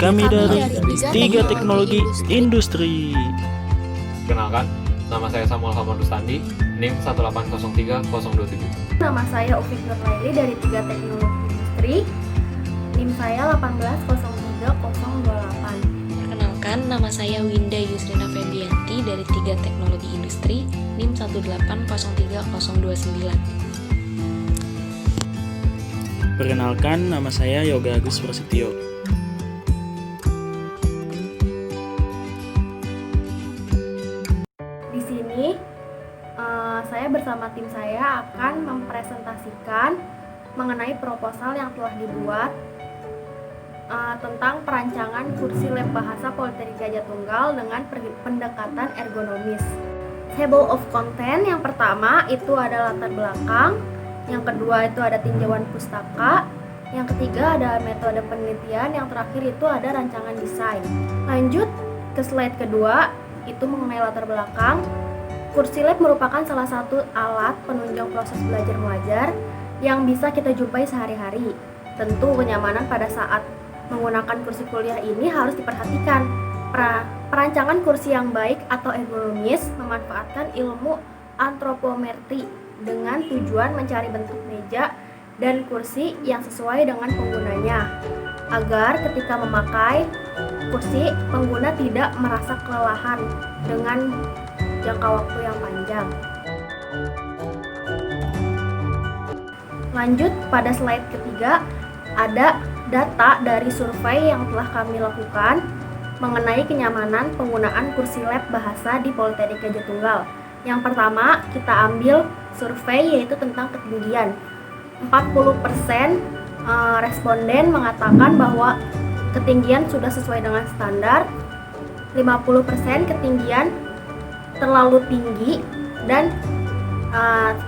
Kami dari Tiga Teknologi Industri. Kenalkan, nama saya Samuel Hamad Rustandi, NIM 1803027. Nama saya Ufik Nurlaili dari Tiga Teknologi Industri. NIM saya 1803028. Perkenalkan, nama saya Winda Yusrina Febianti dari Tiga Teknologi Industri, NIM 1803029. Perkenalkan, nama saya Yoga Agus Prasetyo. Di sini saya bersama tim saya akan mempresentasikan mengenai proposal yang telah dibuat tentang perancangan kursi lab bahasa Politeknik Gajah Tunggal dengan pendekatan ergonomis. Table of content yang pertama itu ada latar belakang, yang kedua itu ada tinjauan pustaka, yang ketiga ada metode penelitian, yang terakhir itu ada rancangan desain. Lanjut ke slide kedua, itu mengenai latar belakang. Kursi lab merupakan salah satu alat penunjang proses belajar mengajar yang bisa kita jumpai sehari-hari. Tentu kenyamanan pada saat menggunakan kursi kuliah ini harus diperhatikan. Perancangan kursi yang baik atau ergonomis memanfaatkan ilmu antropometri dengan tujuan mencari bentuk meja dan kursi yang sesuai dengan penggunanya, agar ketika memakai kursi pengguna tidak merasa kelelahan dengan jangka waktu yang panjang. Lanjut pada slide ketiga, ada data dari survei yang telah kami lakukan mengenai kenyamanan penggunaan kursi lab bahasa di Politeknik Gajah Tunggal. Yang pertama, kita ambil survei yaitu tentang ketinggian. 40% responden mengatakan bahwa ketinggian sudah sesuai dengan standar, 50% ketinggian terlalu tinggi, dan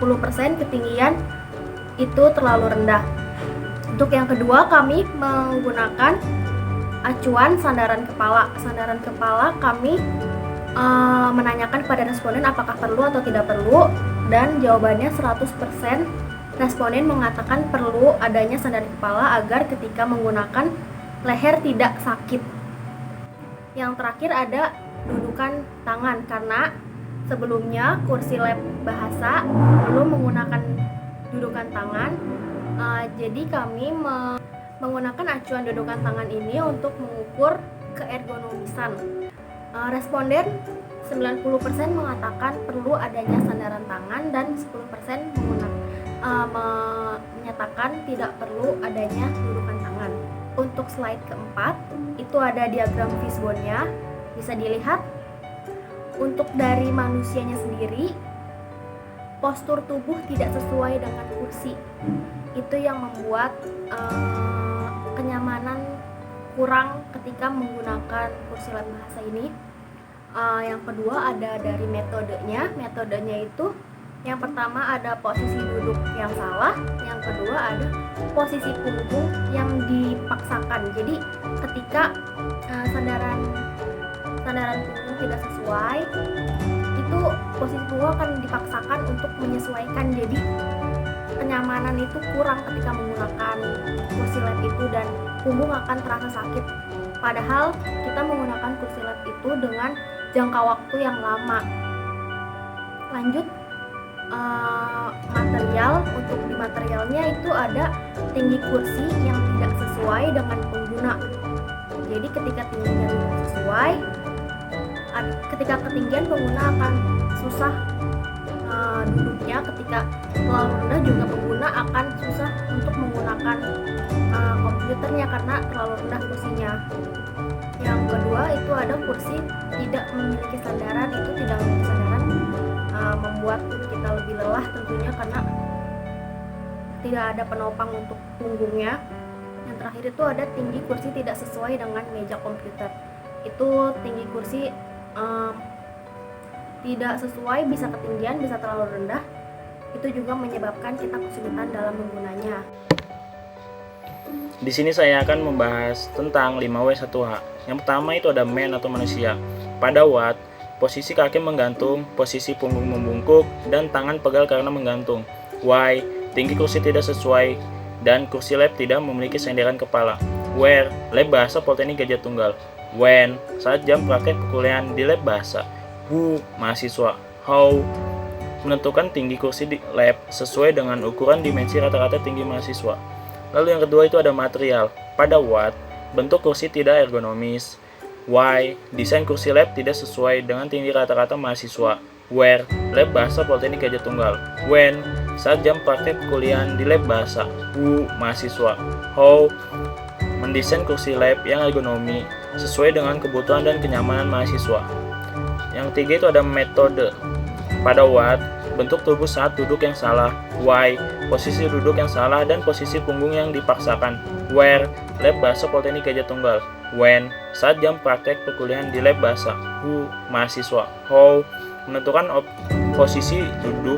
10% ketinggian itu terlalu rendah. Untuk yang kedua, kami menggunakan acuan sandaran kepala. Sandaran kepala kami menanyakan kepada responden apakah perlu atau tidak perlu, dan jawabannya 100% responden mengatakan perlu adanya sandaran kepala agar ketika menggunakan leher tidak sakit. Yang terakhir ada dudukan tangan, karena sebelumnya kursi lab bahasa belum menggunakan dudukan tangan. Jadi kami menggunakan acuan dudukan tangan ini untuk mengukur keergonomisan. Responden 90% mengatakan perlu adanya sandaran tangan dan 10% menyatakan tidak perlu adanya dudukan tangan. Untuk slide keempat, itu ada diagram fishbone-nya. Bisa dilihat untuk dari manusianya sendiri, postur tubuh tidak sesuai dengan kursi. Itu yang membuat kenyamanan kurang ketika menggunakan kursi lab bahasa ini. Yang kedua ada dari metodenya. Metodenya itu yang pertama ada posisi duduk yang salah, yang kedua ada posisi punggung yang dipaksakan. Jadi ketika sandaran punggung tidak sesuai, itu posisi punggung akan dipaksakan untuk menyesuaikan. Jadi kenyamanan itu kurang ketika menggunakan kursi lab itu dan punggung akan terasa sakit. Padahal kita menggunakan kursi lab itu dengan jangka waktu yang lama. Lanjut material. Untuk di materialnya itu ada tinggi kursi yang tidak sesuai dengan pengguna. Jadi ketika tingginya tidak sesuai, ketika ketinggian pengguna akan susah duduknya. Ketika terlalu rendah juga pengguna akan susah untuk menggunakan komputernya karena terlalu rendah kursinya. Yang kedua itu ada kursi tidak memiliki sandaran. Itu tidak memiliki sandaran membuat kita lebih lelah tentunya karena tidak ada penopang untuk punggungnya. Yang terakhir itu ada tinggi kursi tidak sesuai dengan meja komputer. Itu tinggi kursi tidak sesuai, bisa ketinggian, bisa terlalu rendah. Itu juga menyebabkan kita kesulitan dalam menggunanya. Di sini saya akan membahas tentang 5W1H. Yang pertama itu ada man atau manusia. Pada Watt, posisi kaki menggantung, posisi punggung membungkuk, dan tangan pegal karena menggantung. Y, tinggi kursi tidak sesuai, dan kursi lab tidak memiliki sandaran kepala. Where, lab bahasa Politeknik Gajah Tunggal. When, saat jam praktek perkuliahan di lab bahasa. Who, mahasiswa. How, menentukan tinggi kursi di lab sesuai dengan ukuran dimensi rata-rata tinggi mahasiswa. Lalu yang kedua itu ada material. Pada what, bentuk kursi tidak ergonomis. Why, desain kursi lab tidak sesuai dengan tinggi rata-rata mahasiswa. Where, lab bahasa Politeknik Gajah Tunggal. When, saat jam praktek perkuliahan di lab bahasa. Who, mahasiswa. How, mendesain kursi lab yang ergonomi sesuai dengan kebutuhan dan kenyamanan mahasiswa. Yang ketiga itu ada metode. Pada what, bentuk tubuh saat duduk yang salah. Why, posisi duduk yang salah dan posisi punggung yang dipaksakan. Where, lab bahasa Politeknik Gajah Tunggal. When, saat jam praktek perkuliahan di lab bahasa. Who, mahasiswa. How, menentukan posisi duduk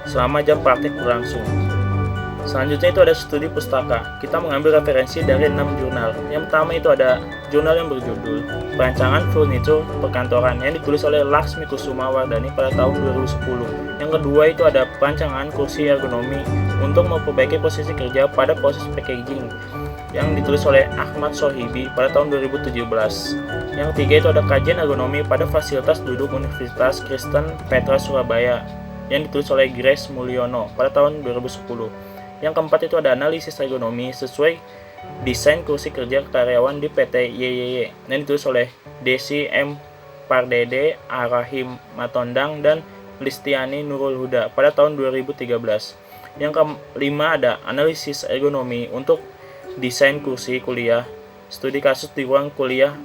selama jam praktek berlangsung. Selanjutnya itu ada studi pustaka. Kita mengambil referensi dari 6 jurnal. Yang pertama itu ada jurnal yang berjudul Perancangan Furnitur Perkantoran yang ditulis oleh Laksmi Kusuma Wardani pada tahun 2010. Yang kedua itu ada Perancangan Kursi Ergonomi untuk memperbaiki posisi kerja pada proses packaging yang ditulis oleh Ahmad Sohibi pada tahun 2017. Yang ketiga itu ada Kajian Ergonomi pada Fasilitas Duduk Universitas Kristen Petra Surabaya yang ditulis oleh Grace Mulyono pada tahun 2010. Yang keempat itu ada analisis ergonomi sesuai desain kursi kerja karyawan di PT YYY yang ditulis oleh Desi M. Pardede, Arahim Matondang, dan Listiani Nurul Huda pada tahun 2013. Yang kelima ada analisis ergonomi untuk desain kursi kuliah, studi kasus di ruang kuliah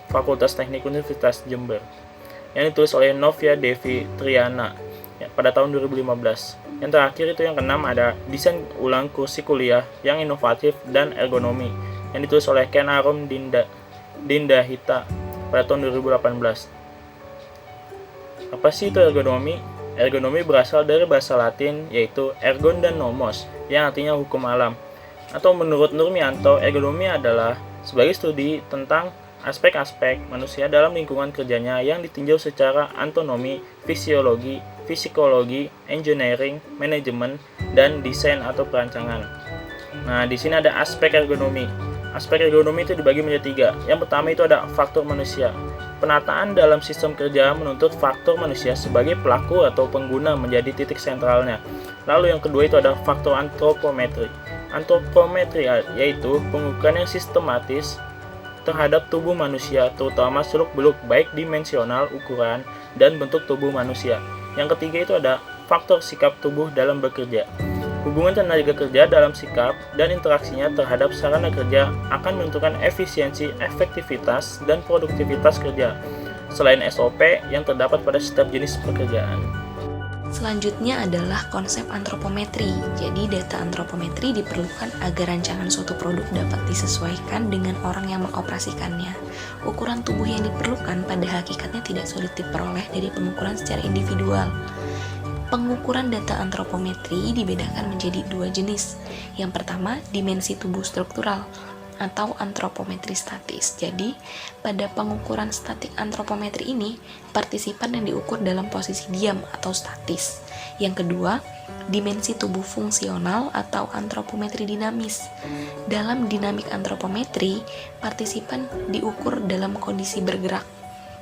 Fakultas Teknik Universitas Jember yang ditulis oleh Novia Devi Triana pada tahun 2015. Yang terakhir itu yang keenam ada desain ulang kursi kuliah yang inovatif dan ergonomi yang ditulis oleh Ken Arum Dindahita pada tahun 2018. Apa sih itu ergonomi? Ergonomi berasal dari bahasa Latin yaitu ergon dan nomos yang artinya hukum alam. Atau menurut Nurmianto, ergonomi adalah sebagai studi tentang aspek-aspek manusia dalam lingkungan kerjanya yang ditinjau secara anatomi, fisiologi, psikologi, engineering, manajemen, dan desain atau perancangan. Nah, di sini ada aspek ergonomi. Aspek ergonomi itu dibagi menjadi 3. Yang pertama itu ada faktor manusia. Penataan dalam sistem kerja menuntut faktor manusia sebagai pelaku atau pengguna menjadi titik sentralnya. Lalu yang kedua itu ada faktor antropometri. Antropometri yaitu pengukuran yang sistematis terhadap tubuh manusia, terutama seluk-beluk baik dimensional, ukuran, dan bentuk tubuh manusia. Yang ketiga itu ada faktor sikap tubuh dalam bekerja. Hubungan tenaga kerja dalam sikap dan interaksinya terhadap sarana kerja akan menentukan efisiensi, efektivitas, dan produktivitas kerja, selain SOP yang terdapat pada setiap jenis pekerjaan. Selanjutnya adalah konsep antropometri. Jadi data antropometri diperlukan agar rancangan suatu produk dapat disesuaikan dengan orang yang mengoperasikannya. Ukuran tubuh yang diperlukan pada hakikatnya tidak sulit diperoleh dari pengukuran secara individual. Pengukuran data antropometri dibedakan menjadi 2 jenis. Yang pertama, dimensi tubuh struktural atau antropometri statis. Jadi, pada pengukuran statik antropometri ini, partisipan yang diukur dalam posisi diam atau statis. Yang kedua, dimensi tubuh fungsional atau antropometri dinamis. Dalam dinamik antropometri, partisipan diukur dalam kondisi bergerak.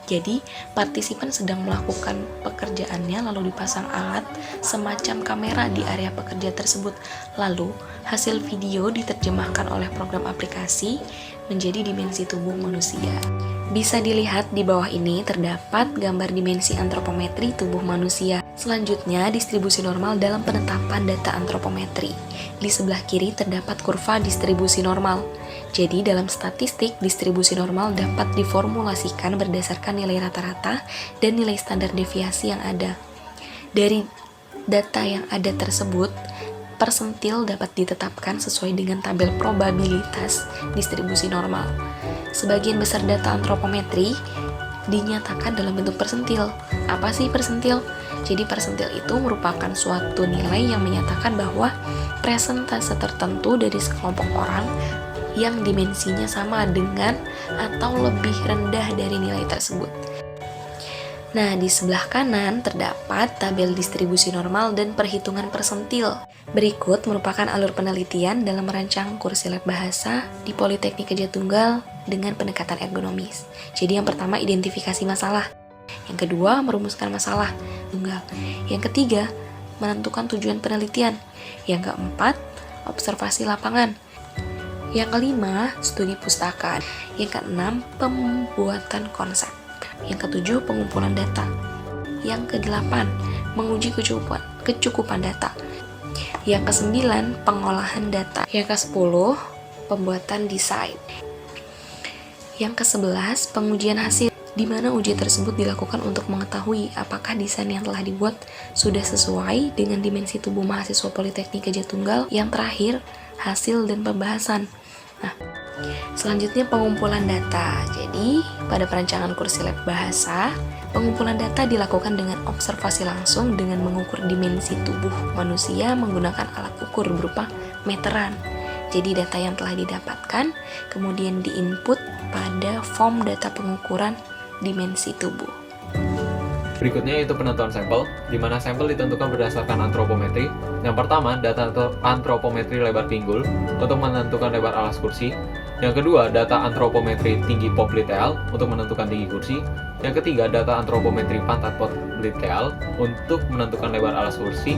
Jadi, partisipan sedang melakukan pekerjaannya lalu dipasang alat semacam kamera di area pekerja tersebut. Lalu, hasil video diterjemahkan oleh program aplikasi menjadi dimensi tubuh manusia. Bisa dilihat di bawah ini terdapat gambar dimensi antropometri tubuh manusia. Selanjutnya, distribusi normal dalam penetapan data antropometri. Di sebelah kiri terdapat kurva distribusi normal. Jadi, dalam statistik, distribusi normal dapat diformulasikan berdasarkan nilai rata-rata dan nilai standar deviasi yang ada. Dari data yang ada tersebut, persentil dapat ditetapkan sesuai dengan tabel probabilitas distribusi normal. Sebagian besar data antropometri dinyatakan dalam bentuk persentil. Apa sih persentil? Jadi persentil itu merupakan suatu nilai yang menyatakan bahwa presentase tertentu dari sekelompok orang yang dimensinya sama dengan atau lebih rendah dari nilai tersebut. Nah, di sebelah kanan terdapat tabel distribusi normal dan perhitungan persentil. Berikut merupakan alur penelitian dalam merancang kursi lab bahasa di Politeknik Gadjah Tunggal dengan pendekatan ergonomis. Jadi yang pertama, identifikasi masalah. Yang kedua, merumuskan masalah tunggal. Yang ketiga, menentukan tujuan penelitian. Yang keempat, observasi lapangan. Yang kelima, studi pustaka. Yang keenam, pembuatan konsep. Yang ketujuh, pengumpulan data. Yang kedelapan, menguji kecukupan data. Yang kesembilan, pengolahan data. Yang kesepuluh, pembuatan desain. Yang kesebelas, pengujian hasil, di mana uji tersebut dilakukan untuk mengetahui apakah desain yang telah dibuat sudah sesuai dengan dimensi tubuh mahasiswa Politeknik Gadjah Tunggal. Yang terakhir, hasil dan pembahasan. Nah, selanjutnya pengumpulan data. Jadi, pada perancangan kursi lab bahasa, pengumpulan data dilakukan dengan observasi langsung dengan mengukur dimensi tubuh manusia menggunakan alat ukur berupa meteran. Jadi, data yang telah didapatkan kemudian diinput pada form data pengukuran dimensi tubuh. Berikutnya yaitu penentuan sampel, di mana sampel ditentukan berdasarkan antropometri. Yang pertama, data antropometri lebar pinggul untuk menentukan lebar alas kursi. Yang kedua, data antropometri tinggi popliteal untuk menentukan tinggi kursi. Yang ketiga, data antropometri pantat popliteal untuk menentukan lebar alas kursi.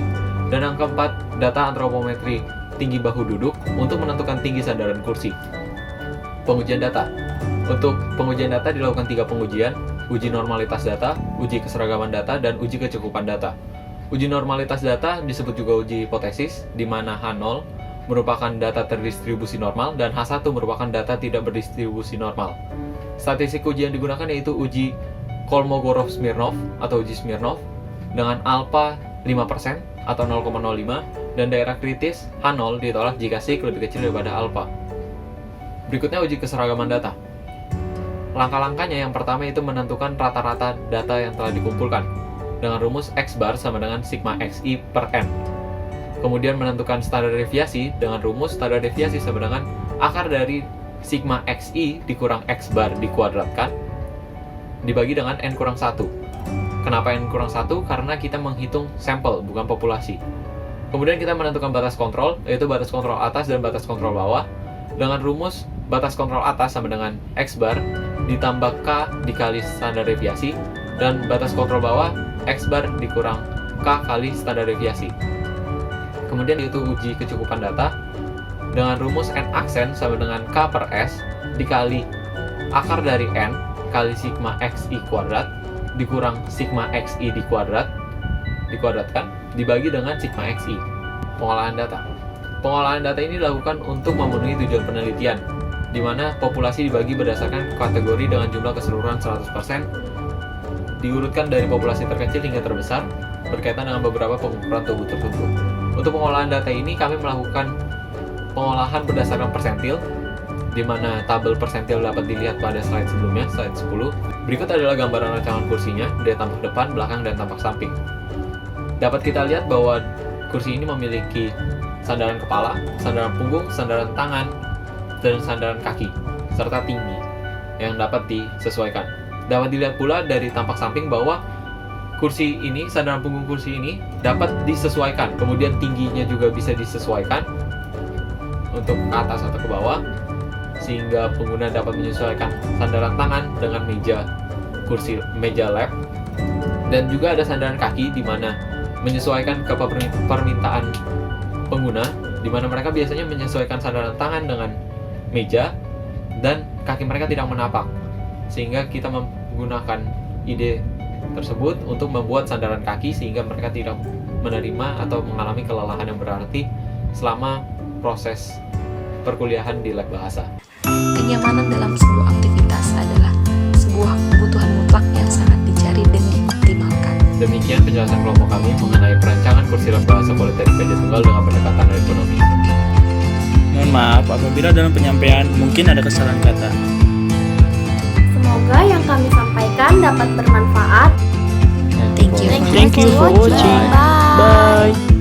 Dan yang keempat, data antropometri tinggi bahu duduk untuk menentukan tinggi sandaran kursi. Pengujian data. Untuk pengujian data dilakukan 3 pengujian: uji normalitas data, uji keseragaman data, dan uji kecukupan data. Uji normalitas data disebut juga uji hipotesis, di mana H0 merupakan data terdistribusi normal dan H1 merupakan data tidak berdistribusi normal. Statistik uji yang digunakan yaitu uji Kolmogorov-Smirnov atau uji Smirnov dengan alfa 5% atau 0,05 dan daerah kritis H0 ditolak jika sigma lebih kecil daripada alfa. Berikutnya uji keseragaman data. Langkah-langkahnya yang pertama itu menentukan rata-rata data yang telah dikumpulkan dengan rumus X bar sama dengan sigma XI per N. Kemudian menentukan standar deviasi dengan rumus standar deviasi sama dengan akar dari sigma XI dikurang X bar dikuadratkan dibagi dengan N kurang 1. Kenapa N kurang 1? Karena kita menghitung sampel bukan populasi. Kemudian kita menentukan batas kontrol, yaitu batas kontrol atas dan batas kontrol bawah dengan rumus batas kontrol atas sama dengan X bar ditambah K dikali standar deviasi, dan batas kontrol bawah X bar dikurang K kali standar deviasi. Kemudian itu uji kecukupan data dengan rumus N aksen sama dengan K per S dikali akar dari N kali sigma XI kuadrat dikurang sigma XI dikuadratkan dibagi dengan sigma XI. Pengolahan data. Pengolahan data ini dilakukan untuk memenuhi tujuan penelitian, di mana populasi dibagi berdasarkan kategori dengan jumlah keseluruhan 100%, diurutkan dari populasi terkecil hingga terbesar, berkaitan dengan beberapa pengukuran tubuh tertentu. Untuk pengolahan data ini, kami melakukan pengolahan berdasarkan persentil, di mana tabel persentil dapat dilihat pada slide sebelumnya, slide 10. Berikut adalah gambaran rancangan kursinya, dari tampak depan, belakang, dan tampak samping. Dapat kita lihat bahwa kursi ini memiliki sandaran kepala, sandaran punggung, sandaran tangan, dan sandaran kaki, serta tinggi yang dapat disesuaikan. Dapat dilihat pula dari tampak samping bahwa kursi ini, sandaran punggung kursi ini dapat disesuaikan, kemudian tingginya juga bisa disesuaikan untuk ke atas atau ke bawah, sehingga pengguna dapat menyesuaikan sandaran tangan dengan meja lab, dan juga ada sandaran kaki di mana menyesuaikan ke permintaan pengguna, di mana mereka biasanya menyesuaikan sandaran tangan dengan meja dan kaki mereka tidak menapak, sehingga kita menggunakan ide tersebut untuk membuat sandaran kaki sehingga mereka tidak menerima atau mengalami kelelahan yang berarti selama proses perkuliahan di lab bahasa. Kenyamanan dalam sebuah aktivitas adalah sebuah kebutuhan mutlak yang sangat dicari dan dioptimalkan. Demikian penjelasan kelompok kami mengenai perancangan kursi lab bahasa Politeknik Gadjah Tunggal dengan pendekatan ekonomi. Mohon maaf apabila dalam penyampaian mungkin ada kesalahan kata. Semoga yang kami sampaikan dapat bermanfaat. Thank you Thank you for watching. Bye. Bye.